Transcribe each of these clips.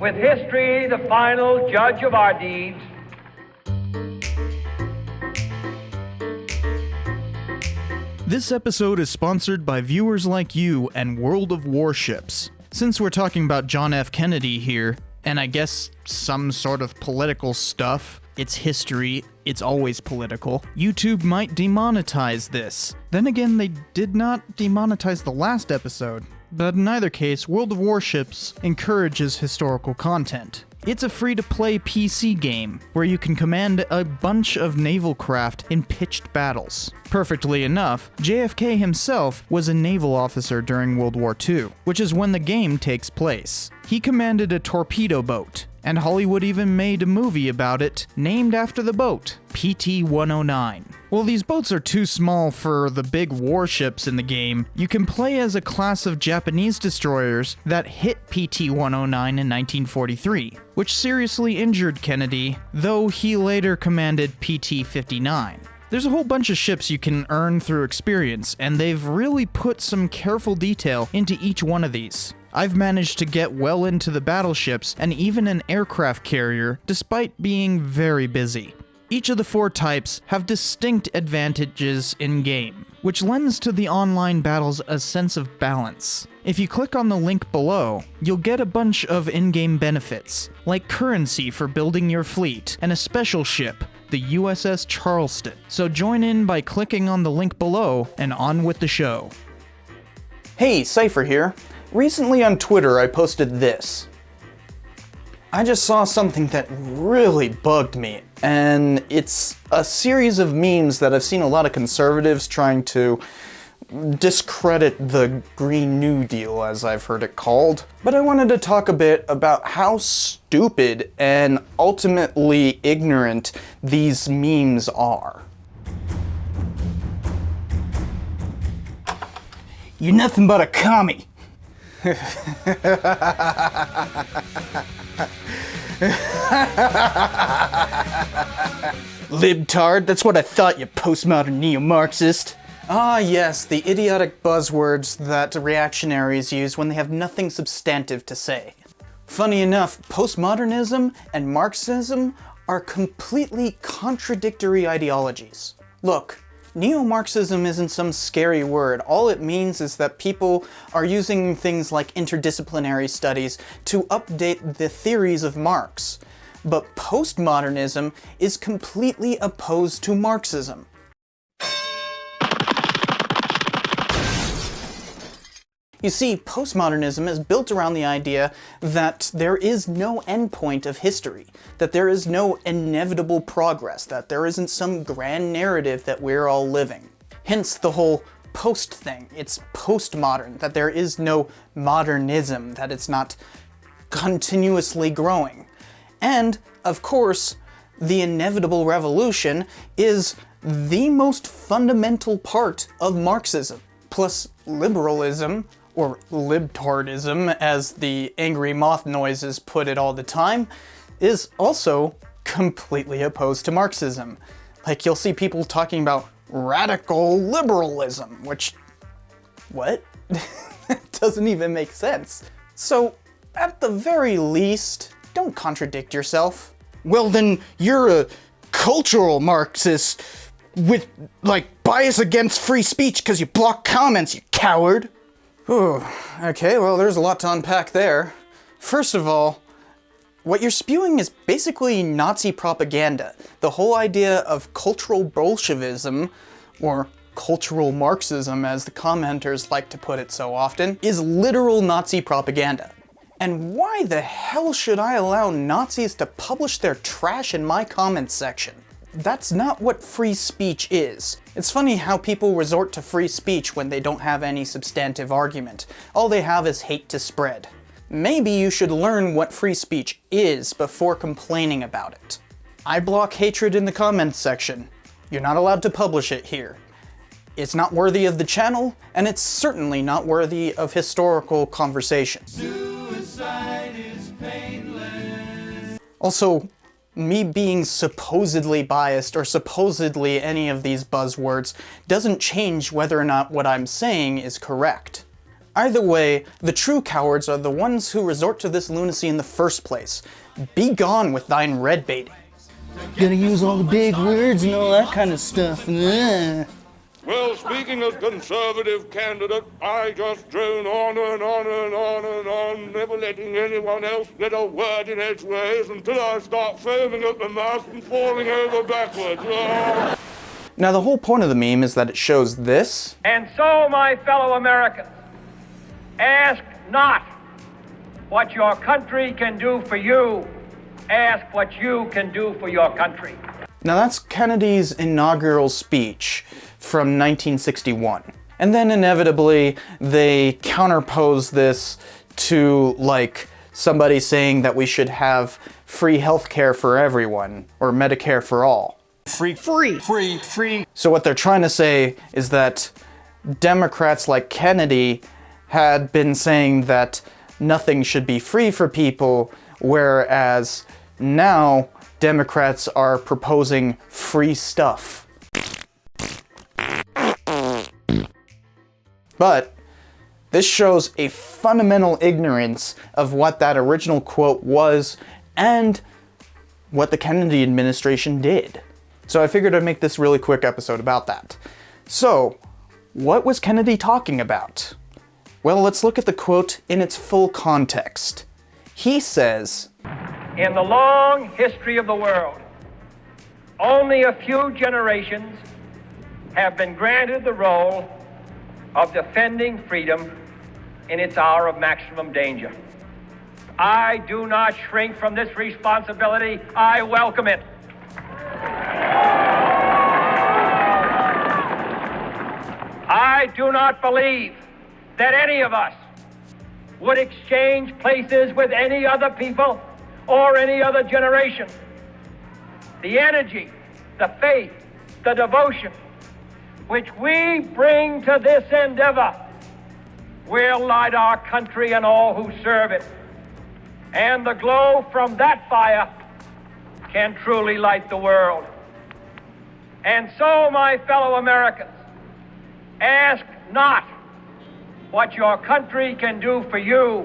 with history the final judge of our deeds. This episode is sponsored by viewers like you and World of Warships. Since we're talking about John F. Kennedy here, and I guess some sort of political stuff, it's history, it's always political, YouTube might demonetize this. Then again, they did not demonetize the last episode. But in either case, World of Warships encourages historical content. It's a free-to-play PC game, where you can command a bunch of naval craft in pitched battles. Perfectly enough, JFK himself was a naval officer during World War II, which is when the game takes place. He commanded a torpedo boat, and Hollywood even made a movie about it, named after the boat, PT-109. While these boats are too small for the big warships in the game, you can play as a class of Japanese destroyers that hit PT-109 in 1943, which seriously injured Kennedy, though he later commanded PT-59. There's a whole bunch of ships you can earn through experience, and they've really put some careful detail into each one of these. I've managed to get well into the battleships and even an aircraft carrier, despite being very busy. Each of the 4 types have distinct advantages in-game, which lends to the online battles a sense of balance. If you click on the link below, you'll get a bunch of in-game benefits, like currency for building your fleet, and a special ship, the USS Charleston. So join in by clicking on the link below, and on with the show. Hey, Cypher here. Recently on Twitter I posted this. I just saw something that really bugged me, and it's a series of memes that I've seen a lot of conservatives trying to discredit the Green New Deal, as I've heard it called. But I wanted to talk a bit about how stupid and ultimately ignorant these memes are. You're nothing but a commie. Libtard, that's what I thought, you postmodern neo-Marxist. Ah yes, the idiotic buzzwords that reactionaries use when they have nothing substantive to say. Funny enough, postmodernism and Marxism are completely contradictory ideologies. Look, neo-Marxism isn't some scary word. All it means is that people are using things like interdisciplinary studies to update the theories of Marx. But postmodernism is completely opposed to Marxism. You see, postmodernism is built around the idea that there is no endpoint of history, that there is no inevitable progress, that there isn't some grand narrative that we're all living. Hence the whole post thing. It's postmodern, that there is no modernism, that it's not continuously growing. And, of course, the inevitable revolution is the most fundamental part of Marxism. Plus, liberalism, or libtardism, as the angry moth noises put it all the time, is also completely opposed to Marxism. Like, you'll see people talking about radical liberalism, which, what? That doesn't even make sense. So, at the very least, don't contradict yourself. Well then, you're a cultural Marxist with, like, bias against free speech because you block comments, you coward. Ooh, okay, well there's a lot to unpack there. First of all, what you're spewing is basically Nazi propaganda. The whole idea of cultural Bolshevism, or cultural Marxism as the commenters like to put it so often, is literal Nazi propaganda. And why the hell should I allow Nazis to publish their trash in my comments section? That's not what free speech is. It's funny how people resort to free speech when they don't have any substantive argument. All they have is hate to spread. Maybe you should learn what free speech is before complaining about it. I block hatred in the comments section. You're not allowed to publish it here. It's not worthy of the channel, and it's certainly not worthy of historical conversation. Suicide is painless. Also, me being supposedly biased or supposedly any of these buzzwords doesn't change whether or not what I'm saying is correct. Either way, the true cowards are the ones who resort to this lunacy in the first place. Be gone with thine red baiting. Gonna use all the big words and all that kind of stuff. Well, speaking as Conservative candidate, I just drone on and on and on and on, never letting anyone else get a word in edgeways until I start foaming at the mouth and falling over backwards. Now, the whole point of the meme is that it shows this. And so, my fellow Americans, ask not what your country can do for you. Ask what you can do for your country. Now, that's Kennedy's inaugural speech from 1961. And then inevitably, they counterpose this to, like, somebody saying that we should have free healthcare for everyone, or Medicare for all. Free. So what they're trying to say is that Democrats like Kennedy had been saying that nothing should be free for people, whereas now Democrats are proposing free stuff. But this shows a fundamental ignorance of what that original quote was and what the Kennedy administration did. So I figured I'd make this really quick episode about that. So, what was Kennedy talking about? Well, let's look at the quote in its full context. He says, In the long history of the world, only a few generations have been granted the role of defending freedom in its hour of maximum danger. I do not shrink from this responsibility. I welcome it. I do not believe that any of us would exchange places with any other people or any other generation. The energy, the faith, the devotion which we bring to this endeavor will light our country and all who serve it. And the glow from that fire can truly light the world. And so, my fellow Americans, ask not what your country can do for you,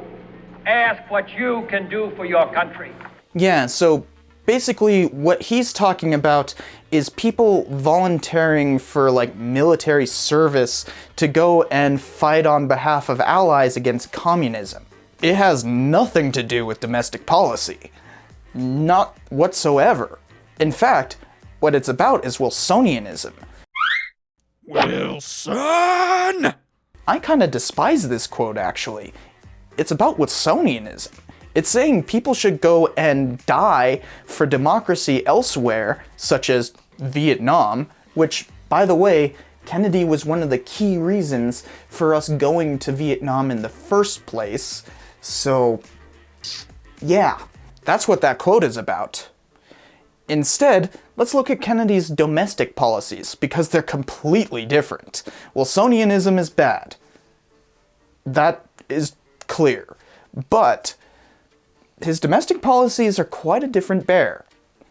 ask what you can do for your country. Yeah, so basically what he's talking about is people volunteering for like military service to go and fight on behalf of allies against communism. It has nothing to do with domestic policy. Not whatsoever. In fact, what it's about is Wilsonianism. Wilson! I kind of despise this quote, actually. It's about Wilsonianism. It's saying people should go and die for democracy elsewhere, such as Vietnam, which, by the way, Kennedy was one of the key reasons for us going to Vietnam in the first place. So, yeah, that's what that quote is about. Instead, let's look at Kennedy's domestic policies, because they're completely different. Wilsonianism is bad. That is clear. But his domestic policies are quite a different bear.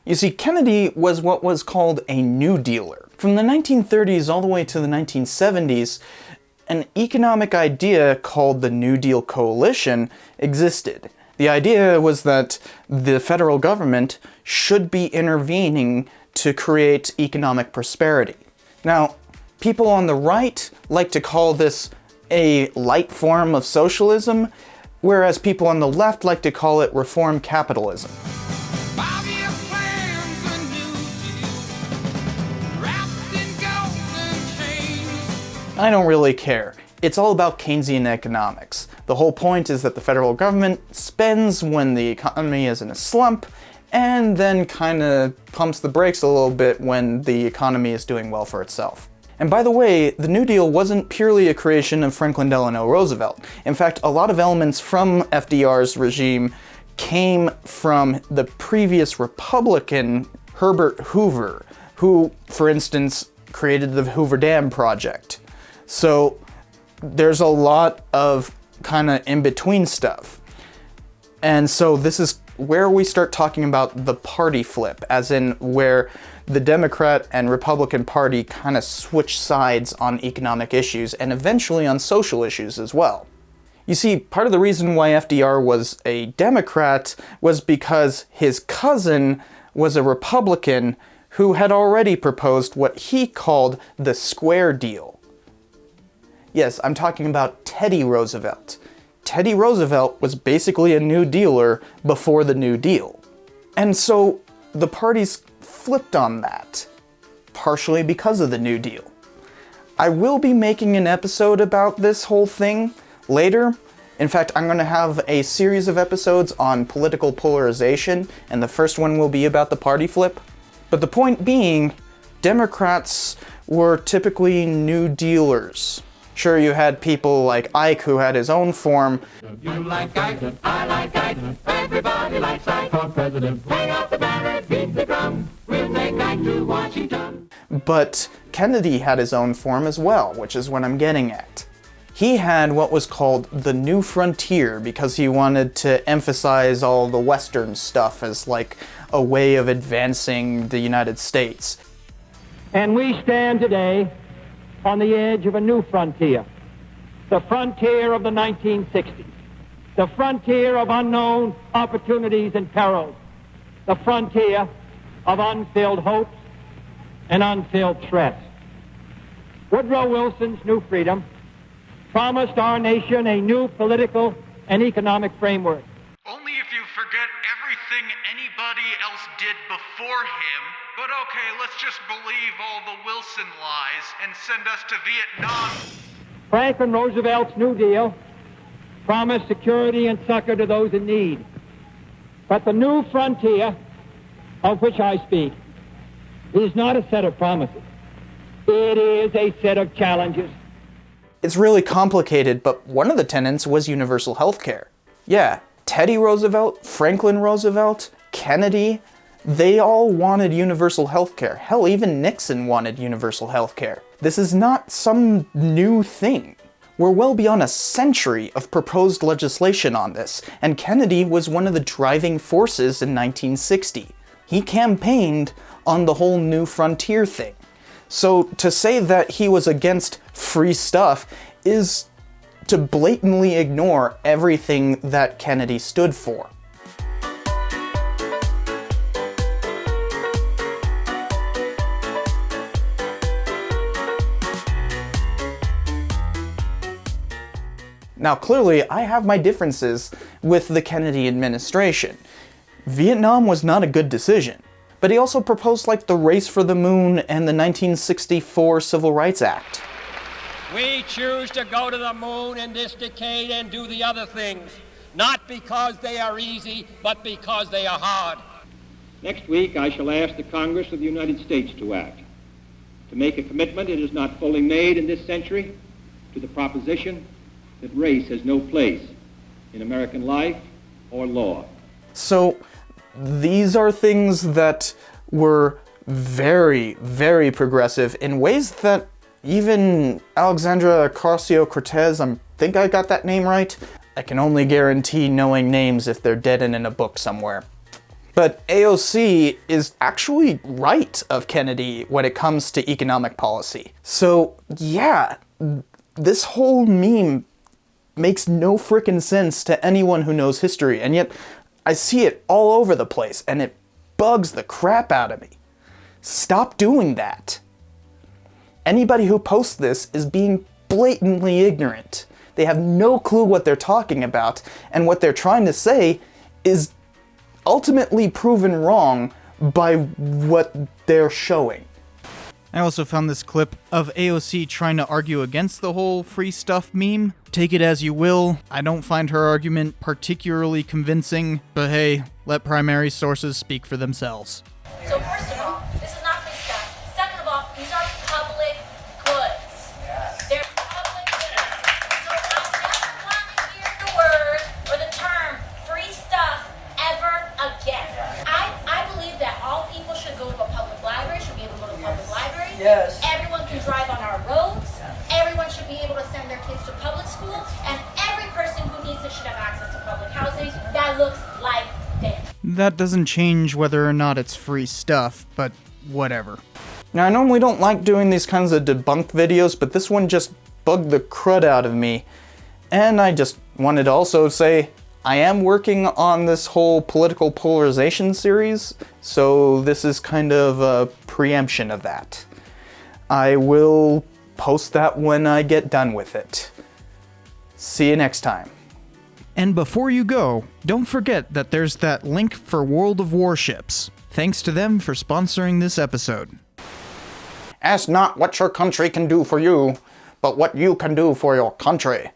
You see, Kennedy was what was called a New Dealer. From the 1930s all the way to the 1970s, an economic idea called the New Deal Coalition existed. The idea was that the federal government should be intervening to create economic prosperity. Now, people on the right like to call this a light form of socialism, whereas people on the left like to call it reform capitalism. I don't really care. It's all about Keynesian economics. The whole point is that the federal government spends when the economy is in a slump, and then kind of pumps the brakes a little bit when the economy is doing well for itself. And by the way, the New Deal wasn't purely a creation of Franklin Delano Roosevelt. In fact, a lot of elements from FDR's regime came from the previous Republican Herbert Hoover, who, for instance, created the Hoover Dam project. So there's a lot of kind of in-between stuff. And so this is where we start talking about the party flip, as in where the Democrat and Republican Party kind of switch sides on economic issues and eventually on social issues as well. You see, part of the reason why FDR was a Democrat was because his cousin was a Republican who had already proposed what he called the Square Deal. Yes, I'm talking about Teddy Roosevelt. Teddy Roosevelt was basically a New Dealer before the New Deal. And so the parties flipped on that, partially because of the New Deal. I will be making an episode about this whole thing later. In fact, I'm going to have a series of episodes on political polarization, and the first one will be about the party flip. But the point being, Democrats were typically New Dealers. Sure, you had people like Ike who had his own form. You like Ike, I like Ike, everybody likes Ike for president. Hang out the banner, beat the drum, we'll take Ike to Washington. But Kennedy had his own form as well, which is what I'm getting at. He had what was called the New Frontier because he wanted to emphasize all the Western stuff as like a way of advancing the United States. And we stand today on the edge of a new frontier, the frontier of the 1960s, the frontier of unknown opportunities and perils, the frontier of unfilled hopes and unfilled threats. Woodrow Wilson's New Freedom promised our nation a new political and economic framework. Only if you forget everything anybody else did before him. But okay, let's just believe all the Wilson lies and send us to Vietnam. Franklin Roosevelt's New Deal promised security and succor to those in need. But the new frontier of which I speak is not a set of promises. It is a set of challenges. It's really complicated, but one of the tenets was universal health care. Yeah, Teddy Roosevelt, Franklin Roosevelt, Kennedy, they all wanted universal health care. Hell, even Nixon wanted universal health care. This is not some new thing. We're well beyond a century of proposed legislation on this, and Kennedy was one of the driving forces in 1960. He campaigned on the whole New Frontier thing. So to say that he was against free stuff is to blatantly ignore everything that Kennedy stood for. Now clearly, I have my differences with the Kennedy administration. Vietnam was not a good decision. But he also proposed like the race for the moon and the 1964 Civil Rights Act. We choose to go to the moon in this decade and do the other things, not because they are easy, but because they are hard. Next week, I shall ask the Congress of the United States to act, to make a commitment it has not fully made in this century to the proposition that race has no place in American life or law. So, these are things that were very, very progressive in ways that even Alexandria Ocasio-Cortez, I think I got that name right. I can only guarantee knowing names if they're dead and in a book somewhere. But AOC is actually right of Kennedy when it comes to economic policy. So yeah, this whole meme makes no frickin' sense to anyone who knows history, and yet I see it all over the place, and it bugs the crap out of me. Stop doing that. Anybody who posts this is being blatantly ignorant. They have no clue what they're talking about, and what they're trying to say is ultimately proven wrong by what they're showing. I also found this clip of AOC trying to argue against the whole free stuff meme. Take it as you will. I don't find her argument particularly convincing, but hey, let primary sources speak for themselves. So first of all, this is not free stuff. Second of all, these are public goods. They're public goods. So I never want to hear the word or the term free stuff ever again. I believe that all people should go to a public library, should be able to go to a public library. Yes. Everyone can drive on our roads. Everyone should be able to send their kids to public school. And every person who needs it should have access to public housing that looks like this. That doesn't change whether or not it's free stuff, but whatever. Now I normally don't like doing these kinds of debunked videos, but this one just bugged the crud out of me, and I just Wanted to also say, I am working on this whole political polarization series, so this is kind of a preemption of that. I will post that when I get done with it. See you next time. And before you go, don't forget that there's that link for World of Warships. Thanks to them for sponsoring this episode. Ask not what your country can do for you, but what you can do for your country.